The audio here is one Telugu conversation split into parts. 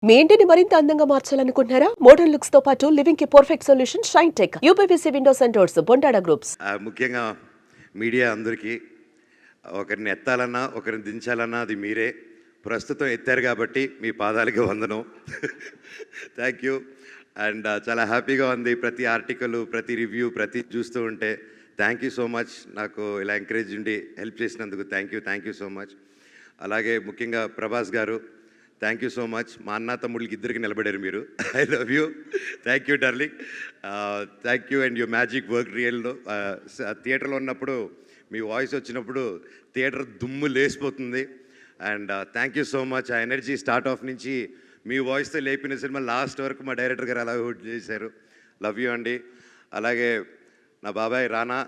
మీ ఇంటిని మరింత అందంగా మార్చాలనుకుంటున్నారా? మోడర్న్ లుక్స్ తో పాటు లివింగ్ కి perfect solution shine tech UPVC Windows and doors Bondada groups. ముఖ్యంగా మీడియా అందరికీ ఒకరిని ఎత్తాలన్నా ఒకరిని దించాలన్నా అది మీరే. ప్రస్తుతం ఎత్తారు కాబట్టి మీ పాదాలకి వందనం. Thank you. అండ్ చాలా హ్యాపీగా ఉంది ప్రతి ఆర్టికల్, ప్రతి రివ్యూ, ప్రతి చూస్తూ ఉంటే. Thank you so much. నాకు ఇలా ఎంకరేజ్ ఉండి హెల్ప్ చేసినందుకు థ్యాంక్ యూ సో మచ్. అలాగే ముఖ్యంగా ప్రభాస్ గారు, థ్యాంక్ యూ సో మచ్. మా అన్న తమ్ముళ్ళకి ఇద్దరికి నిలబడారు మీరు. I love you. Thank you darling. Thank you and your magic work really. థియేటర్లో ఉన్నప్పుడు మీ వాయిస్ వచ్చినప్పుడు థియేటర్ దుమ్ము లేసిపోతుంది. And thank you so much. ఆ ఎనర్జీ స్టార్ట్ ఆఫ్ నుంచి మీ వాయిస్తో లేపిన సినిమా లాస్ట్ వరకు మా డైరెక్టర్ గారు అలా హోల్డ్ చేశారు. లవ్ యూ అండి. అలాగే నా బాబాయ్ రానా,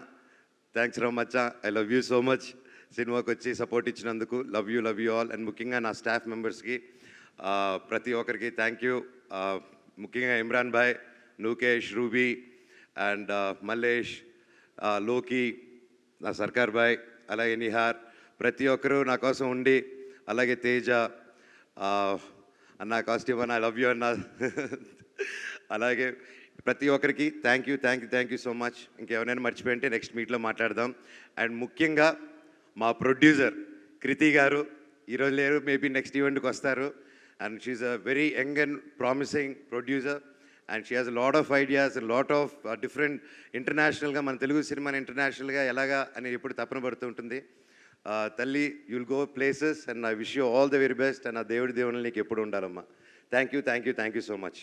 థ్యాంక్స్ రా మచ్చా. I love you so much. సినిమాకి వచ్చి సపోర్ట్ ఇచ్చినందుకు లవ్ యూ ఆల్. అండ్ ముఖ్యంగా నా స్టాఫ్ మెంబర్స్కి ప్రతి ఒక్కరికి థ్యాంక్ యూ. ముఖ్యంగా ఇమ్రాన్ భాయ్, నూకేష్, రూబీ అండ్ మల్లేష్, లోకి, నా సర్కార్ భాయ్, అలాగే నిహార్, ప్రతి ఒక్కరూ నా కోసం ఉండి, అలాగే తేజ అన్న, కాస్ట్యూమ్ అన్న, ఐ లవ్ యూ అన్న. అలాగే ప్రతి ఒక్కరికి థ్యాంక్ యూ సో మచ్. ఇంకెవరైనా మర్చిపోయింటే నెక్స్ట్ మీట్లో మాట్లాడదాం. అండ్ ముఖ్యంగా మా ప్రొడ్యూసర్ కృతి గారు ఈరోజు లేరు, మేబీ నెక్స్ట్ ఈవెంట్కి వస్తారు. And she's a very young and promising producer. And she has lot of ideas, lot of different ఇంటర్నేషనల్గా, మన తెలుగు సినిమాని ఇంటర్నేషనల్గా ఎలాగా అని ఎప్పుడు తపన పడుతూ ఉంటుంది. తల్లి, you'll go places and I wish you all the very best. And ఆ దేవుడి దేవుళ్ళు నీకు ఎప్పుడు ఉండాలమ్మా. Thank you so much.